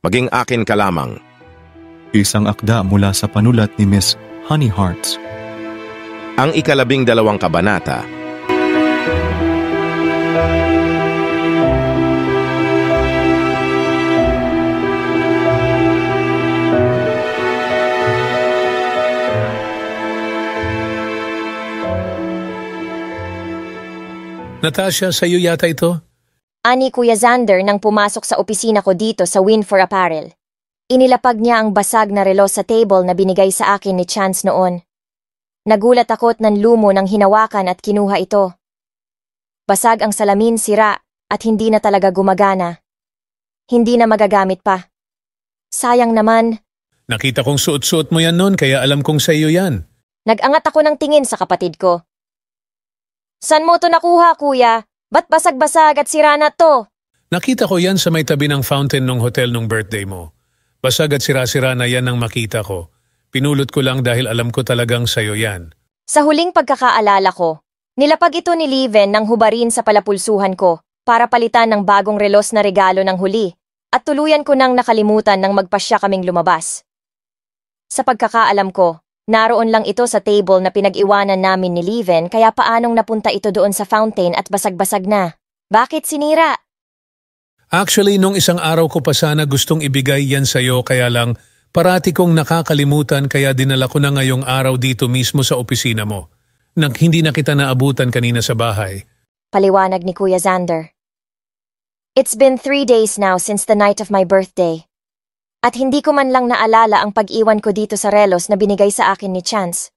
Maging akin ka lamang. Isang akda mula sa panulat ni Miss Honey Hearts. Ang 12 kabanata. Natasha, sa'yo yata ito? Ani Kuya Xander nang pumasok sa opisina ko dito sa Win for Apparel. Inilapag niya ang basag na relo sa table na binigay sa akin ni Chance noon. Nagulat ako't nanlumo nang hinawakan at kinuha ito. Basag ang salamin, sira, at hindi na talaga gumagana. Hindi na magagamit pa. Sayang naman. Nakita kong suot-suot mo yan noon kaya alam kong sa'yo yan. Nag-angat ako ng tingin sa kapatid ko. San mo to nakuha, kuya? Ba't basag-basag at sira na to? Nakita ko yan sa may tabi ng fountain ng hotel nung birthday mo. Basag at sira-sira na yan ang makita ko. Pinulot ko lang dahil alam ko talagang sa'yo yan. Sa huling pagkakaalala ko, nilapag ito ni Leven ng hubarin sa palapulsuhan ko para palitan ng bagong relos na regalo ng huli at tuluyan ko nang nakalimutan nang magpasya kaming lumabas. Sa pagkakaalam ko, naroon lang ito sa table na pinag-iwanan namin ni Leven kaya paanong napunta ito doon sa fountain at basag-basag na? Bakit sinira? Actually, nung isang araw ko pa sana gustong ibigay yan sa'yo kaya lang parati kong nakakalimutan kaya dinala ko na ngayong araw dito mismo sa opisina mo. Nang hindi na kita naabutan kanina sa bahay. Paliwanag ni Kuya Xander. It's been 3 days now since the night of my birthday. At hindi ko man lang naalala ang pag-iwan ko dito sa relos na binigay sa akin ni Chance.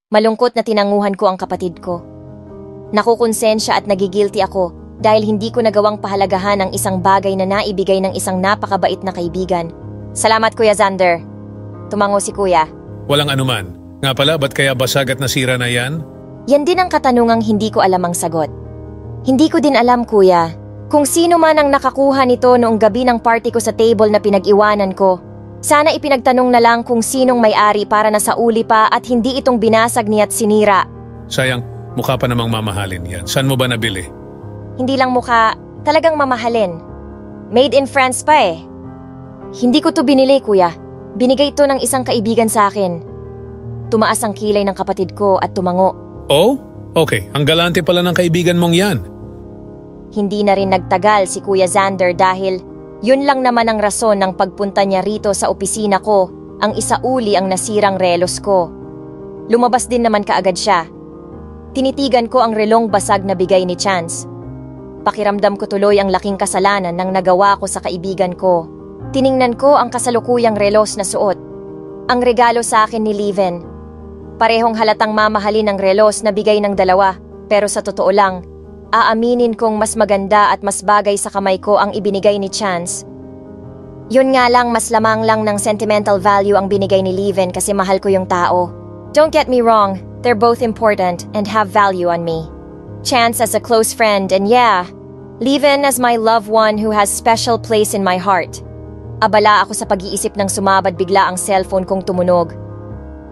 Malungkot na tinanguhan ko ang kapatid ko. Nakukonsensya at nagigilty ako dahil hindi ko nagawang pahalagahan ang isang bagay na naibigay ng isang napakabait na kaibigan. Salamat, Kuya Xander. Tumango si Kuya. Walang anuman. Nga pala, ba't kaya basag at nasira na yan? Yan din ang katanungang hindi ko alam ang sagot. Hindi ko din alam, Kuya. Kung sino man ang nakakuha nito noong gabi ng party ko sa table na pinag-iwanan ko, sana ipinagtanong na lang kung sinong may-ari para nasa uli pa at hindi itong binasag ni at sinira. Sayang, mukha pa namang mamahalin yan. Saan mo ba nabili? Hindi lang mukha, talagang mamahalin. Made in France pa eh. Hindi ko to binili, Kuya. Binigay ito ng isang kaibigan sa akin. Tumaas ang kilay ng kapatid ko at tumango. Oh? Okay, ang galante pala ng kaibigan mong yan. Hindi na rin nagtagal si Kuya Xander dahil yun lang naman ang rason ng pagpunta niya rito sa opisina ko, ang isauli ang nasirang relos ko. Lumabas din naman kaagad siya. Tinitigan ko ang relong basag na bigay ni Chance. Pakiramdam ko tuloy ang laking kasalanan ng nagawa ko sa kaibigan ko. Tiningnan ko ang kasalukuyang relos na suot. Ang regalo sa akin ni Leven. Parehong halatang mamahalin ang relos na bigay ng dalawa, pero sa totoo lang, aaminin kong mas maganda at mas bagay sa kamay ko ang ibinigay ni Chance. Yun nga lang mas lamang lang ng sentimental value ang binigay ni Leven kasi mahal ko yung tao. Don't get me wrong, they're both important and have value on me. Chance as a close friend and yeah, Leven as my loved one who has special place in my heart. Abala ako sa pag-iisip ng sumabad bigla ang cellphone kong tumunog.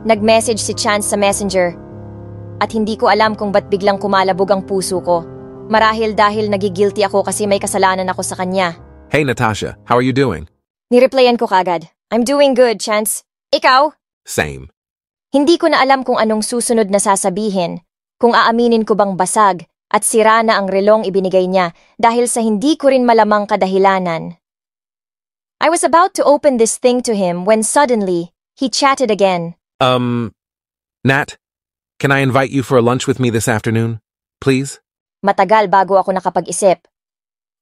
Nag-message si Chance sa messenger at hindi ko alam kung ba't biglang kumalabog ang puso ko. Marahil dahil nagigilty ako kasi may kasalanan ako sa kanya. Hey Natasha, how are you doing? Nireplyan ko kagad. I'm doing good, Chance. Ikaw? Same. Hindi ko na alam kung anong susunod na sasabihin. Kung aaminin ko bang basag at sira na ang relong ibinigay niya dahil sa hindi ko rin malamang kadahilanan. I was about to open this thing to him when suddenly, he chatted again. Nat, can I invite you for a lunch with me this afternoon? Please? Matagal bago ako nakapag-isip.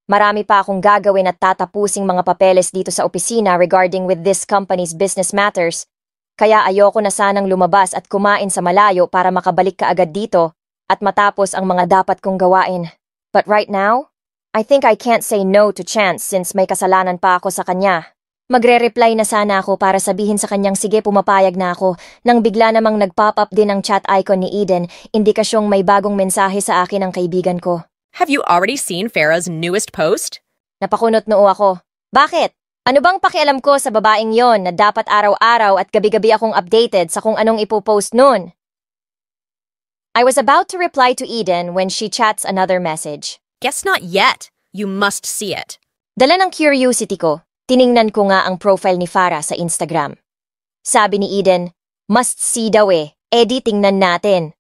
Marami pa akong gagawin at tatapusing mga papeles dito sa opisina regarding with this company's business matters, kaya ayoko na sanang lumabas at kumain sa malayo para makabalik kaagad dito at matapos ang mga dapat kong gawain. But right now, I think I can't say no to Chance since may kasalanan pa ako sa kanya. Magre-reply na sana ako para sabihin sa kanyang sige pumapayag na ako nang bigla namang nag-pop up din ang chat icon ni Eden, indikasyong may bagong mensahe sa akin ang kaibigan ko. Have you already seen Farah's newest post? Napakunot noo ako. Bakit? Ano bang pakialam ko sa babaeng yon na dapat araw-araw at gabi-gabi akong updated sa kung anong ipopost nun? I was about to reply to Eden when she chats another message. Guess not yet. You must see it. Dala ng curiosity ko. Tiningnan ko nga ang profile ni Farah sa Instagram. Sabi ni Eden, must see daw tingnan natin.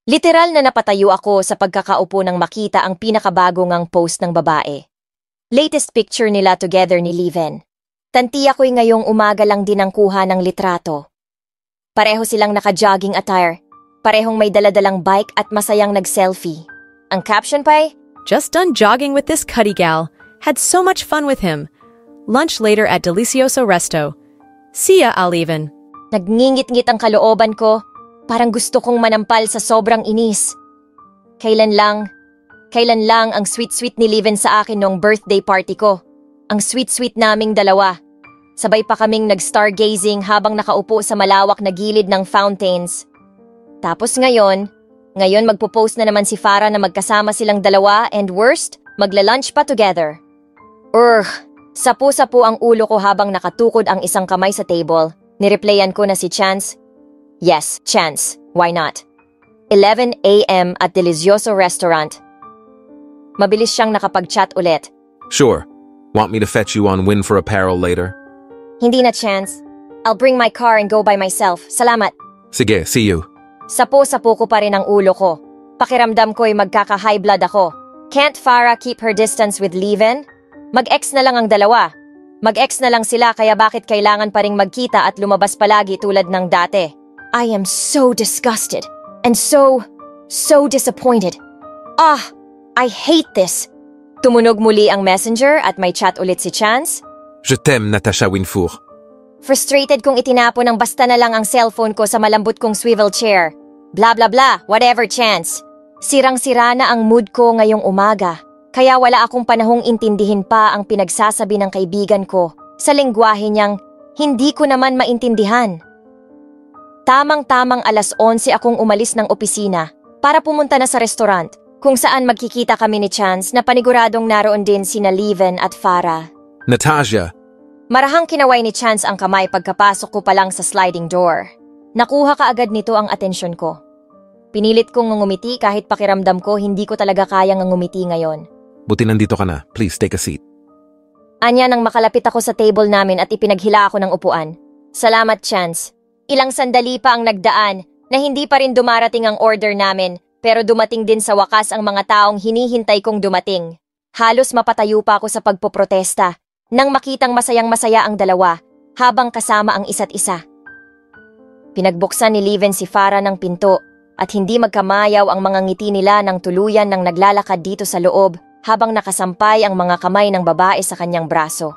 Literal na napatayo ako sa pagkakaupo nang makita ang pinakabago ngang post ng babae. Latest picture nila together ni Leven. Tanti ako'y ngayong umaga lang din ang kuha ng litrato. Pareho silang naka-jogging attire, parehong may daladalang bike at masayang nag-selfie. Ang caption pa'y, Just done jogging with this cutty gal. Had so much fun with him. Lunch later at Delicioso Resto. See ya, Aliven. Nagngingit-ngit ang kalooban ko, parang gusto kong manampal sa sobrang inis. Kailan lang ang sweet-sweet ni Leven sa akin noong birthday party ko. Ang sweet-sweet naming dalawa. Sabay pa kaming nag-stargazing habang nakaupo sa malawak na gilid ng fountains. Tapos ngayon magpo-post na naman si Farah na magkasama silang dalawa and worst, magla-lunch pa together. Sapu-sapu ang ulo ko habang nakatukod ang isang kamay sa table. Nireplayan ko na si Chance. Yes, Chance. Why not? 11 a.m. at Delicioso Restaurant. Mabilis siyang nakapag-chat ulit. Sure. Want me to fetch you on Win for apparel later? Hindi na, Chance. I'll bring my car and go by myself. Salamat. Sige, see you. Sapo-sapo ko pa rin ang ulo ko. Pakiramdam ko'y magkaka-high blood ako. Can't Farah keep her distance with Leven? Mag-ex na lang ang dalawa. Mag-ex na lang sila kaya bakit kailangan pa ring magkita at lumabas palagi tulad ng dati? I am so disgusted and so disappointed. I hate this. Tumunog muli ang messenger at may chat ulit si Chance. Je t'aime, Natasha Winfour. Frustrated kong itinapon ng basta na lang ang cellphone ko sa malambot kong swivel chair. Blah blah blah, whatever, Chance. Sirang-sira na ang mood ko ngayong umaga. Kaya wala akong panahong intindihin pa ang pinagsasabi ng kaibigan ko sa lengguwahe niyang hindi ko naman maintindihan. Tamang-tamang 11:00 akong umalis ng opisina para pumunta na sa restaurant kung saan magkikita kami ni Chance na paniguradong naroon din sina Leven at Farah. Natasha! Marahang kinaway ni Chance ang kamay pagkapasok ko pa lang sa sliding door. Nakuha kaagad nito ang atensyon ko. Pinilit kong ngumiti kahit pakiramdam ko hindi ko talaga kayang ngumiti ngayon. Buti nandito ka na. Please take a seat. Anya nang makalapit ako sa table namin at ipinaghila ako ng upuan. Salamat, Chance. Ilang sandali pa ang nagdaan na hindi pa rin dumarating ang order namin pero dumating din sa wakas ang mga taong hinihintay kong dumating. Halos mapatayo pa ako sa pagpoprotesta nang makitang masayang-masaya ang dalawa habang kasama ang isa't isa. Pinagbuksan ni Leven si Farah ng pinto at hindi magkamayaw ang mga ngiti nila nang tuluyan nang naglalakad dito sa loob habang nakasampay ang mga kamay ng babae sa kanyang braso.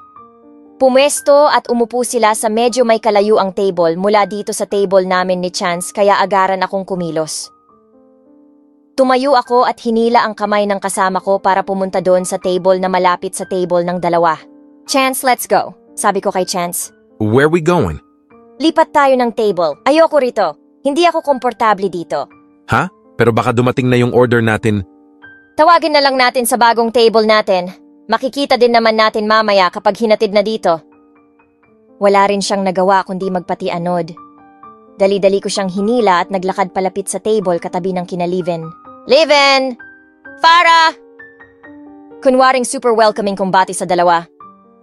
Pumwesto at umupo sila sa medyo may kalayo ang table mula dito sa table namin ni Chance kaya agaran akong kumilos. Tumayo ako at hinila ang kamay ng kasama ko para pumunta doon sa table na malapit sa table ng dalawa. Chance, let's go, sabi ko kay Chance. Where we going? Lipat tayo ng table. Ayoko rito. Hindi ako komportable dito. Ha? Pero baka dumating na yung order natin. Tawagin na lang natin sa bagong table natin. Makikita din naman natin mamaya kapag hinatid na dito. Wala rin siyang nagawa kundi magpati-anod. Dali-dali ko siyang hinila at naglakad palapit sa table katabi ng kina Leven. Leven! Farah! Kunwaring super welcoming kumbati sa dalawa.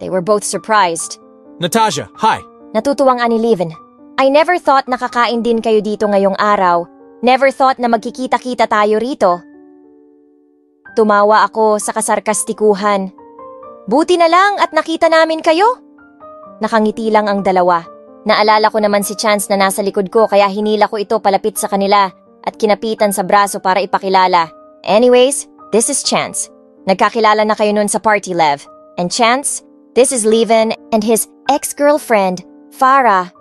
They were both surprised. Natasha, hi. Natutuwang ani Leven. I never thought nakakain din kayo dito ngayong araw. Never thought na magkikita-kita tayo rito. Tumawa ako sa kasarkastikuhan. Buti na lang at nakita namin kayo. Nakangiti lang ang dalawa. Naalala ko naman si Chance na nasa likod ko kaya hinila ko ito palapit sa kanila at kinapitan sa braso para ipakilala. Anyways, this is Chance. Nagkakilala na kayo nun sa party, Lev. And Chance, this is Leven and his ex-girlfriend, Farah.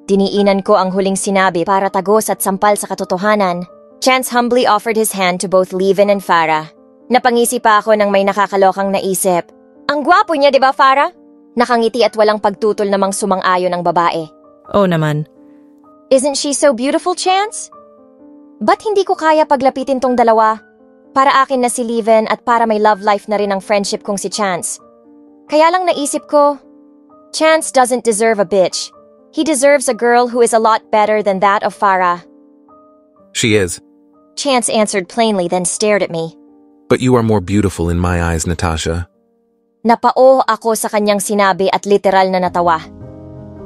Diniinan ko ang huling sinabi para tagos at sampal sa katotohanan. Chance humbly offered his hand to both Leven and Farah. Napangisi pa ako ng may nakakalokang naisip. Ang gwapo niya, di ba, Farah? Nakangiti at walang pagtutol namang sumang-ayon ang babae. Oh naman. Isn't she so beautiful, Chance? Ba't hindi ko kaya paglapitin tong dalawa? Para akin na si Leven at para may love life na rin ang friendship kong si Chance. Kaya lang naisip ko, Chance doesn't deserve a bitch. He deserves a girl who is a lot better than that of Farah. She is. Chance answered plainly, then stared at me. But you are more beautiful in my eyes, Natasha. Napao ako sa kanyang sinabi at literal na natawa.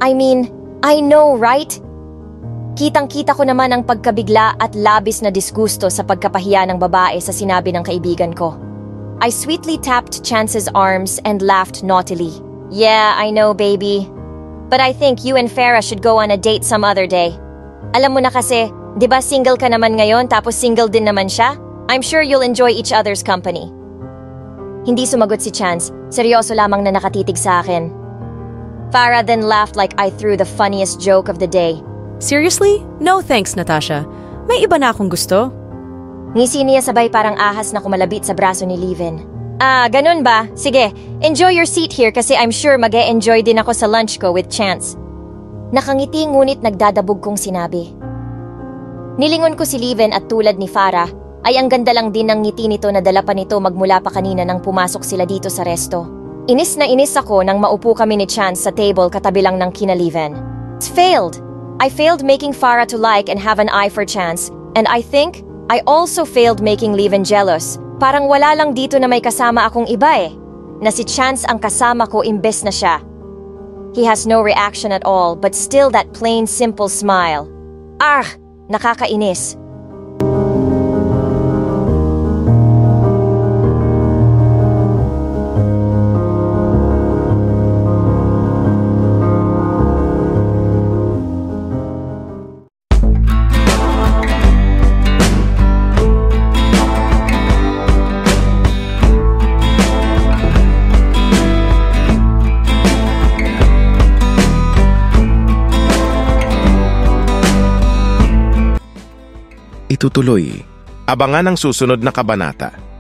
I mean, I know, right? Kitang-kita ko naman ang pagkabigla at labis na disgusto sa pagkapahiya ng babae sa sinabi ng kaibigan ko. I sweetly tapped Chance's arms and laughed naughtily. Yeah, I know, baby. But I think you and Farah should go on a date some other day. Alam mo na kasi, di ba single ka naman ngayon tapos single din naman siya? I'm sure you'll enjoy each other's company. Hindi sumagot si Chance, seryoso lamang na nakatitig sa akin. Farah then laughed like I threw the funniest joke of the day. Seriously? No thanks, Natasha. May iba na akong gusto. Ngisi niya sabay parang ahas na kumalabit sa braso ni Livin. Ah, ganun ba? Sige, enjoy your seat here kasi I'm sure mag-e-enjoy din ako sa lunch ko with Chance. Nakangiti ngunit nagdadabog kong sinabi. Nilingon ko si Livin at tulad ni Farah, ay ang ganda lang din ng ngiti nito na dala pa nito magmula pa kanina nang pumasok sila dito sa resto. Inis na inis ako nang maupo kami ni Chance sa table katabi lang ng kina Livin. It's failed. I failed making Farah to like and have an eye for Chance, and I think I also failed making Livin jealous. Parang wala lang dito na may kasama akong iba na si Chance ang kasama ko imbes na siya. He has no reaction at all but still that plain simple smile. Nakakainis. Itutuloy. Abangan ang susunod na kabanata.